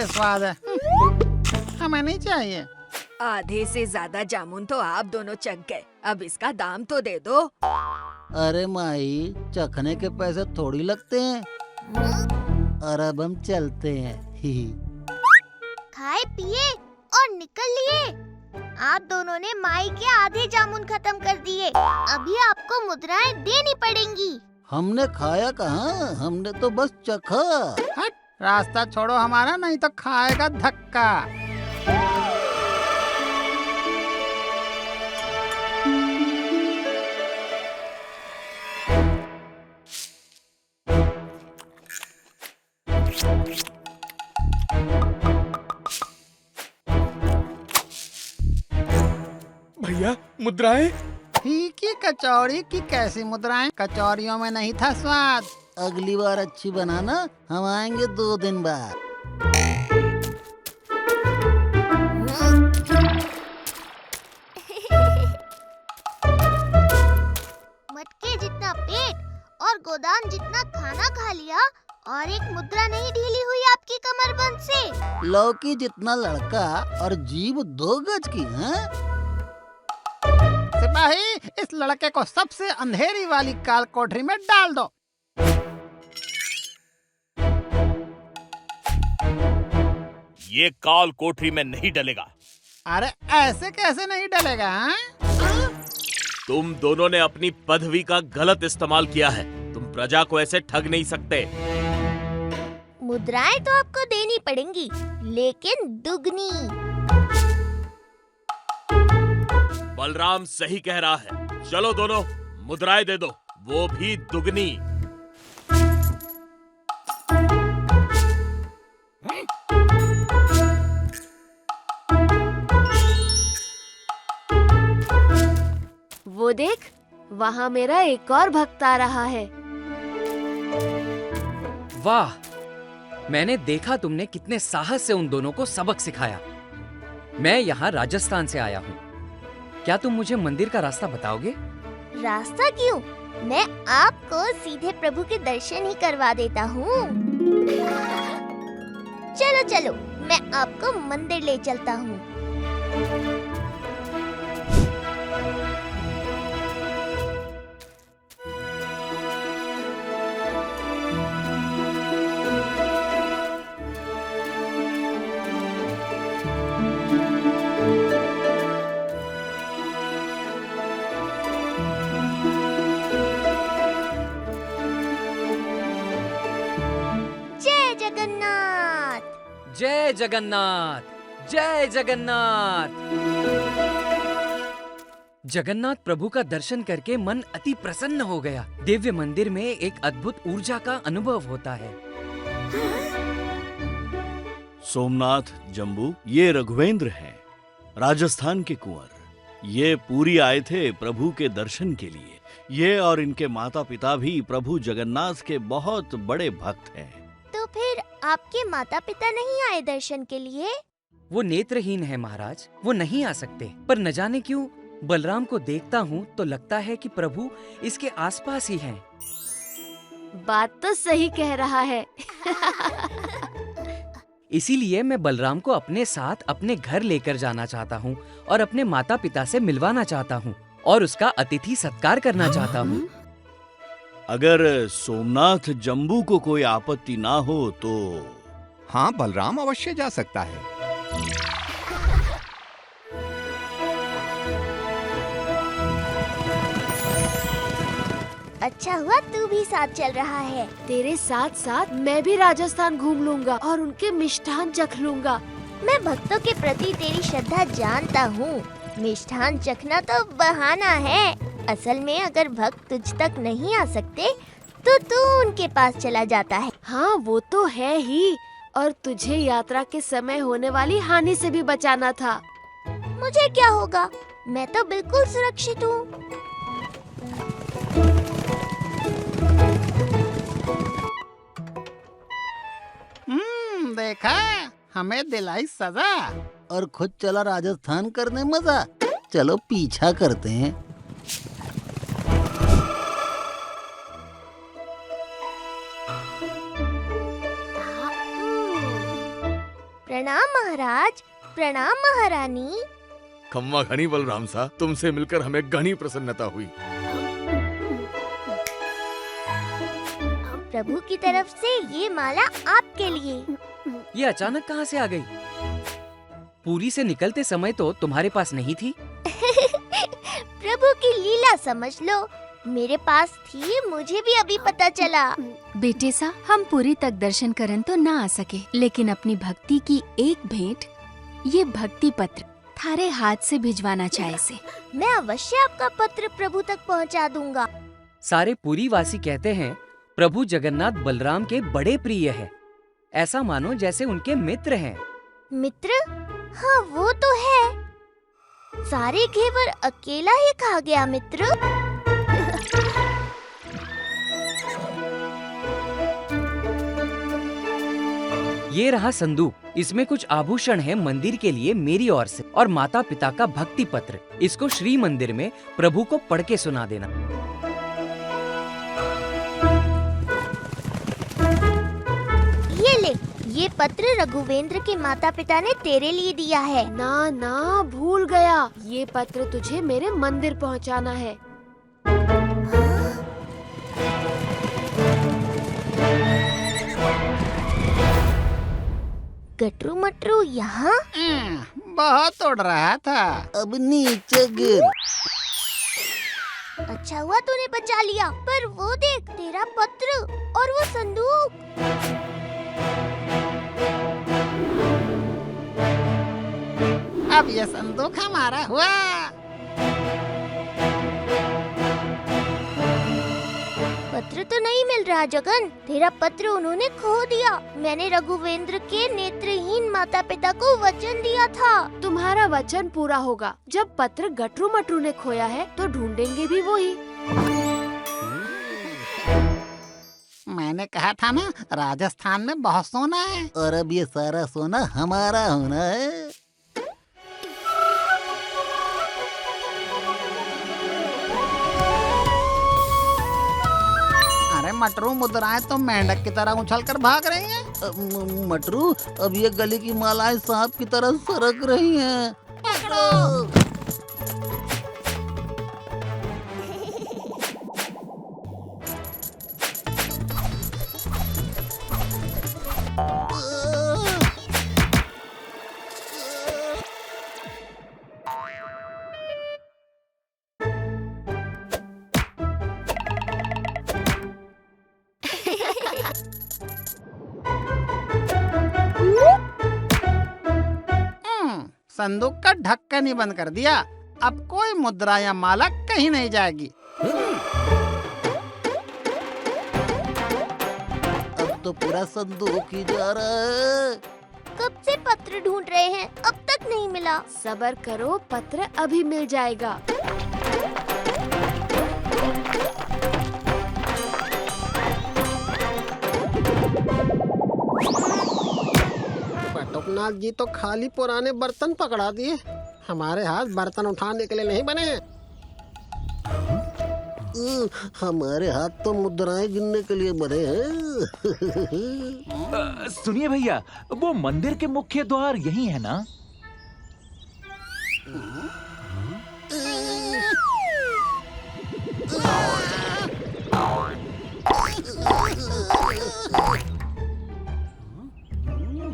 बेस्वाद है। हमें नहीं चाहिए। आधे से ज्यादा जामुन तो आप दोनों चख गए, अब इसका दाम तो दे दो। अरे माई, चखने के पैसे थोड़ी लगते हैं। और अब हम चलते हैं। खाए पिए और निकल लिए। आप दोनों ने माई के आधे जामुन खत्म कर दिए। अभी आपको मुद्राएं देनी पड़ेंगी। हमने खाया कहाँ, हमने तो बस चखा। हट, रास्ता छोड़ो हमारा, नहीं तो खाएगा धक्का। भैया मुद्राएं। फीकी कचौड़ी की कैसी मुद्राएं, कचौड़ियों में नहीं था स्वाद। अगली बार अच्छी बनाना, हम आएंगे 2 दिन बाद। मटके जितना पेट और गोदाम जितना खाना खा लिया, और एक मुद्रा नहीं ढीली हुई आपकी कमरबंद से। लौकी जितना लड़का और जीभ 2 गज की है। सिपाही, इस लड़के को सबसे अंधेरी वाली काल कोठरी में डाल दो। ये काल कोठरी में नहीं डलेगा। अरे ऐसे कैसे नहीं डलेगा? तुम दोनों ने अपनी पदवी का गलत इस्तेमाल किया है। तुम प्रजा को ऐसे ठग नहीं सकते। मुद्राएं तो आपको देनी पड़ेंगी, लेकिन दुगनी। बलराम सही कह रहा है। चलो दोनों, मुद्राएं दे दो, वो भी दुगनी। वो देख, वहाँ मेरा एक और भक्त आ रहा है। वाह, मैंने देखा तुमने कितने साहस से उन दोनों को सबक सिखाया। मैं यहाँ राजस्थान से आया हूँ। क्या तुम मुझे मंदिर का रास्ता बताओगे? रास्ता क्यों? मैं आपको सीधे प्रभु के दर्शन ही करवा देता हूँ। चलो चलो, मैं आपको मंदिर ले चलता हूँ। जय जगन्नाथ। जय जगन्नाथ, जय जगन्नाथ। जगन्नाथ प्रभु का दर्शन करके मन अति प्रसन्न हो गया। दिव्य मंदिर में एक अद्भुत ऊर्जा का अनुभव होता है। सोमनाथ, जम्बू, ये रघुवेंद्र हैं, राजस्थान के कुंवर। ये पूरी आए थे प्रभु के दर्शन के लिए। ये और इनके माता पिता भी प्रभु जगन्नाथ के बहुत बड़े भक्त हैं। तो फिर आपके माता पिता नहीं आए दर्शन के लिए? वो नेत्रहीन है महाराज, वो नहीं आ सकते। पर न जाने क्यों बलराम को देखता हूँ तो लगता है कि प्रभु इसके आसपास ही हैं। बात तो सही कह रहा है। इसीलिए मैं बलराम को अपने साथ अपने घर लेकर जाना चाहता हूँ और अपने माता पिता से मिलवाना चाहता हूँ और उसका अतिथि सत्कार करना चाहता हूँ। अगर सोमनाथ जम्बू को कोई आपत्ति ना हो तो। हाँ, बलराम अवश्य जा सकता है। अच्छा हुआ तू भी साथ चल रहा है। तेरे साथ साथ मैं भी राजस्थान घूम लूंगा और उनके मिष्ठान चख लूंगा। मैं भक्तों के प्रति तेरी श्रद्धा जानता हूँ। मिष्ठान चखना तो बहाना है। असल में अगर भक्त तुझ तक नहीं आ सकते तो तू उनके पास चला जाता है। हाँ, वो तो है ही। और तुझे यात्रा के समय होने वाली हानि से भी बचाना था। मुझे क्या होगा? मैं तो बिल्कुल सुरक्षित हूँ। देखा, हमें दिलाई सजा और खुद चला राजस्थान करने मजा। चलो पीछा करते हैं। प्रणाम महाराज। प्रणाम महारानी। खम्मा घनी बलराम सा, तुमसे मिलकर हमें घनी प्रसन्नता हुई। प्रभु की तरफ से ये माला आपके लिए। ये अचानक कहाँ से आ गई? पुरी से निकलते समय तो तुम्हारे पास नहीं थी। प्रभु की लीला समझ लो, मेरे पास थी, मुझे भी अभी पता चला। बेटे सा, हम पुरी तक दर्शन करन तो ना आ सके, लेकिन अपनी भक्ति की एक भेंट, ये भक्ति पत्र थारे हाथ से भिजवाना चाहे से। मैं अवश्य आपका पत्र प्रभु तक पहुंचा दूंगा। सारे पुरी वासी कहते हैं प्रभु जगन्नाथ बलराम के बड़े प्रिय है। ऐसा मानो जैसे उनके मित्र हैं। मित्र? हाँ वो तो है। सारे घेवर अकेला ही खा गया मित्र। ये रहा संदूक, इसमें कुछ आभूषण है मंदिर के लिए मेरी ओर से, और माता पिता का भक्ति पत्र। इसको श्री मंदिर में प्रभु को पढ़ के सुना देना। ये ले, ये पत्र रघुवेंद्र के माता पिता ने तेरे लिए दिया है। ना ना, भूल गया, ये पत्र तुझे मेरे मंदिर पहुंचाना है। गटरू मटरू यहाँ? बहुत उड़ रहा था। अब नीचे गिर। अच्छा हुआ तूने बचा लिया, पर वो देख, तेरा पत्र और वो संदूक। अब ये संदूक हमारा हुआ। पत्र तो नहीं मिल रहा जगन, तेरा पत्र उन्होंने खो दिया। मैंने रघुवेंद्र के नेत्रहीन माता पिता को वचन दिया था। तुम्हारा वचन पूरा होगा। जब पत्र गटरू मटरू ने खोया है तो ढूंढेंगे भी वही। मैंने कहा था ना, राजस्थान में बहुत सोना है। और अब ये सारा सोना हमारा होना है। अरे मटरू, मुद्राएं तो मेंढक की तरह उछल कर भाग रही हैं। मटरू, अब ये गले की मालाएं सांप की तरह सरक रही हैं। पकड़ो। संदूक का ढक्कन ही बंद कर दिया। अब कोई मुद्रा या माला कहीं नहीं जाएगी। अब तो पूरा संदूक ही जा रहा है। कब से पत्र ढूंढ रहे हैं, अब तक नहीं मिला। सब्र करो, पत्र अभी मिल जाएगा। बटुकनाथ जी तो खाली पुराने बर्तन पकड़ा दिए। हमारे हाथ बर्तन उठाने के लिए नहीं बने हैं। हमारे हाथ तो मुद्राएं गिनने के लिए बने हैं। सुनिए भैया, वो मंदिर के मुख्य द्वार यही है ना?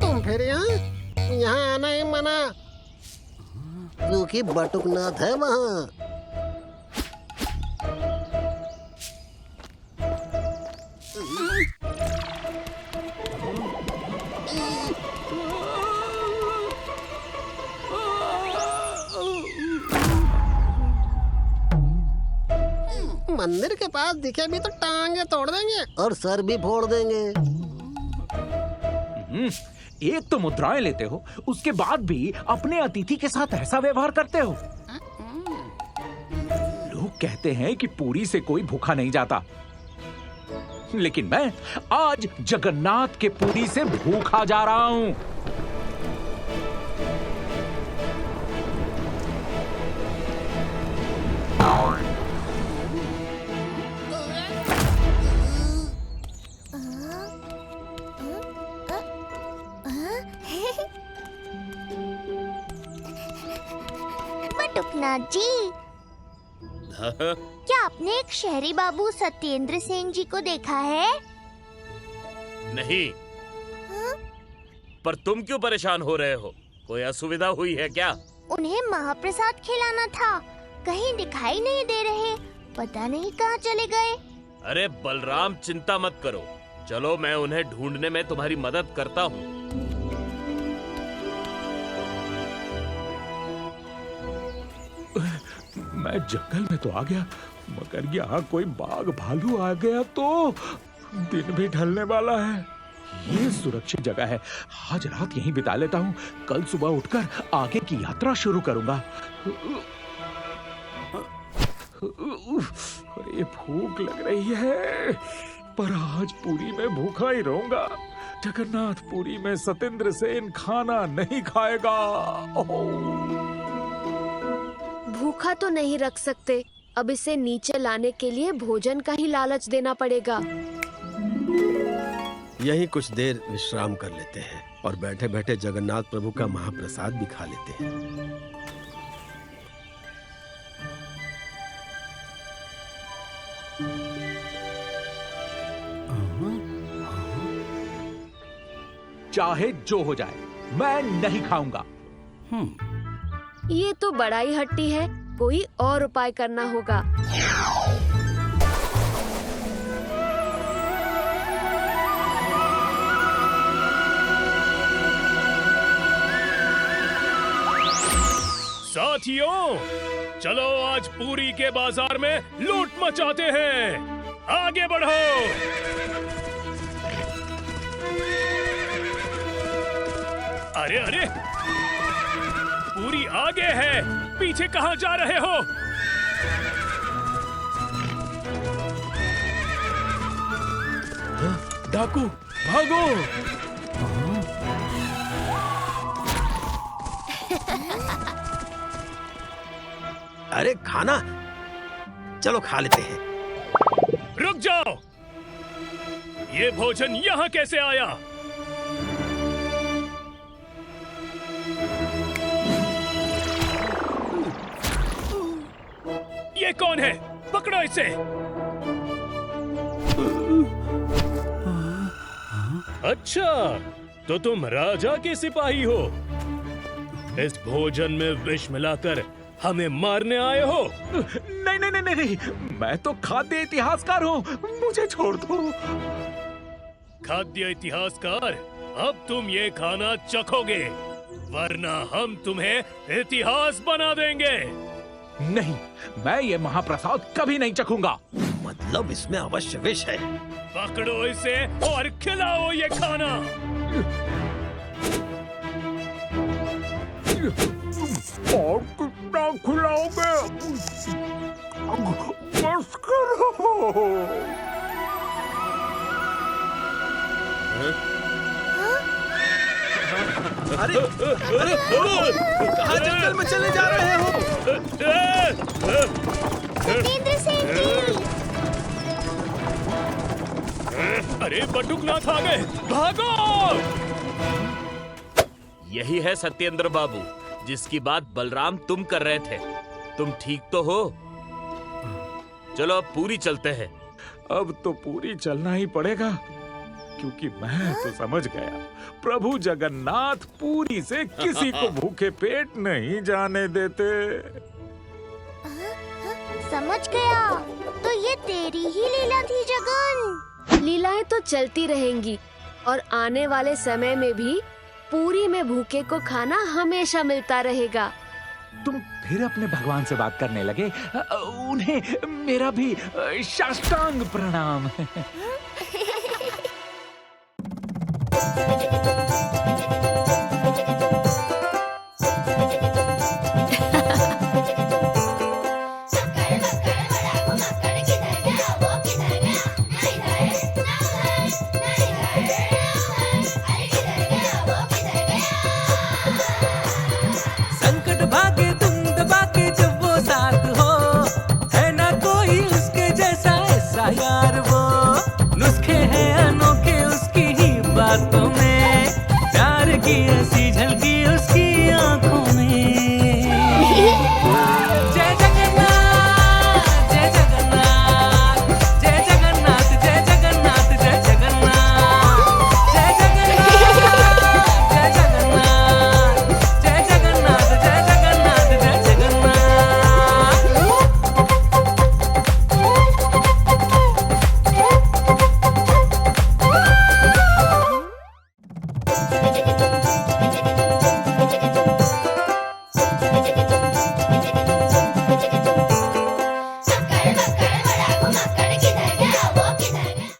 तुम फिर यहाँ आना ही मना। क्योंकि बटुकनाथ है वहाँ। मंदिर के पास दिखे भी तो टांगे तोड़ देंगे और सर भी फोड़ देंगे। एक तो मुद्राएं लेते हो, उसके बाद भी अपने अतिथि के साथ ऐसा व्यवहार करते हो। लोग कहते हैं कि पुरी से कोई भूखा नहीं जाता, लेकिन मैं आज जगन्नाथ के पुरी से भूखा जा रहा हूं। बटुकनाथ जी, क्या आपने एक शहरी बाबू सत्येंद्र सेन जी को देखा है? नहीं। पर तुम क्यों परेशान हो रहे हो? कोई असुविधा हुई है क्या? उन्हें महाप्रसाद खिलाना था, कहीं दिखाई नहीं दे रहे, पता नहीं कहाँ चले गए। अरे बलराम, चिंता मत करो, चलो मैं उन्हें ढूंढने में तुम्हारी मदद करता हूँ। मैं जंगल में तो आ गया, मगर यहाँ कोई बाघ भालू आ गया तो दिन भी ढलने वाला है। ये सुरक्षित जगह है, आज रात यहीं बिता लेता हूँ, कल सुबह उठकर आगे की यात्रा शुरू करूंगा। अरे भूख लग रही है, पर आज पुरी में भूखा ही रहूंगा। जगन्नाथ पुरी में सत्येंद्र सेन खाना नहीं खाएगा। भूखा तो नहीं रख सकते, अब इसे नीचे लाने के लिए भोजन का ही लालच देना पड़ेगा। यहीं कुछ देर विश्राम कर लेते हैं और बैठे बैठे जगन्नाथ प्रभु का महाप्रसाद भी खा लेते हैं। चाहे जो हो जाए, मैं नहीं खाऊंगा। ये तो बड़ा ही हट्टी है, कोई और उपाय करना होगा। साथियों, चलो आज पुरी के बाजार में लूट मचाते हैं। आगे बढ़ो। अरे अरे, पुरी आगे है, पीछे कहाँ जा रहे हो? डाकू, भागो! अरे खाना, चलो खा लेते हैं। रुक जाओ, ये भोजन यहाँ कैसे आया? ये कौन है? पकड़ो इसे। अच्छा, तो तुम राजा के सिपाही हो। इस भोजन में विष मिलाकर हमें मारने आए हो? नहीं नहीं नहीं नहीं, मैं तो खाद्य इतिहासकार हूँ, मुझे छोड़ दो। खाद्य इतिहासकार, अब तुम ये खाना चखोगे, वरना हम तुम्हें इतिहास बना देंगे। नहीं, मैं ये महाप्रसाद कभी नहीं चखूंगा। मतलब इसमें अवश्य विष है। पकड़ो इसे और खिलाओ ये खाना। और कितना खिलाओगे? बस करो। अरे अरे, कहाँ जंगल में चले जा रहे हो? सत्येंद्र सेन जी! अरे बटुकनाथ आ गए, भागो! यही है सत्येंद्र बाबू, जिसकी बात बलराम तुम कर रहे थे। तुम ठीक तो हो? चलो अब पुरी चलते हैं। अब तो पुरी चलना ही पड़ेगा, क्योंकि मैं तो समझ गया, प्रभु जगन्नाथ पुरी से किसी को भूखे पेट नहीं जाने देते। समझ गया, तो ये तेरी ही लीला थी जगन। लीलाएं तो चलती रहेंगी और आने वाले समय में भी पुरी में भूखे को खाना हमेशा मिलता रहेगा। तुम फिर अपने भगवान से बात करने लगे? उन्हें मेरा भी साष्टांग प्रणाम। संकट भागे तुम दबा के जब वो साथ हो, है ना कोई उसके जैसा ऐसा यार। वो नुस्खे हैं अनोखे उसकी ही बातों में, प्यार की ऐसी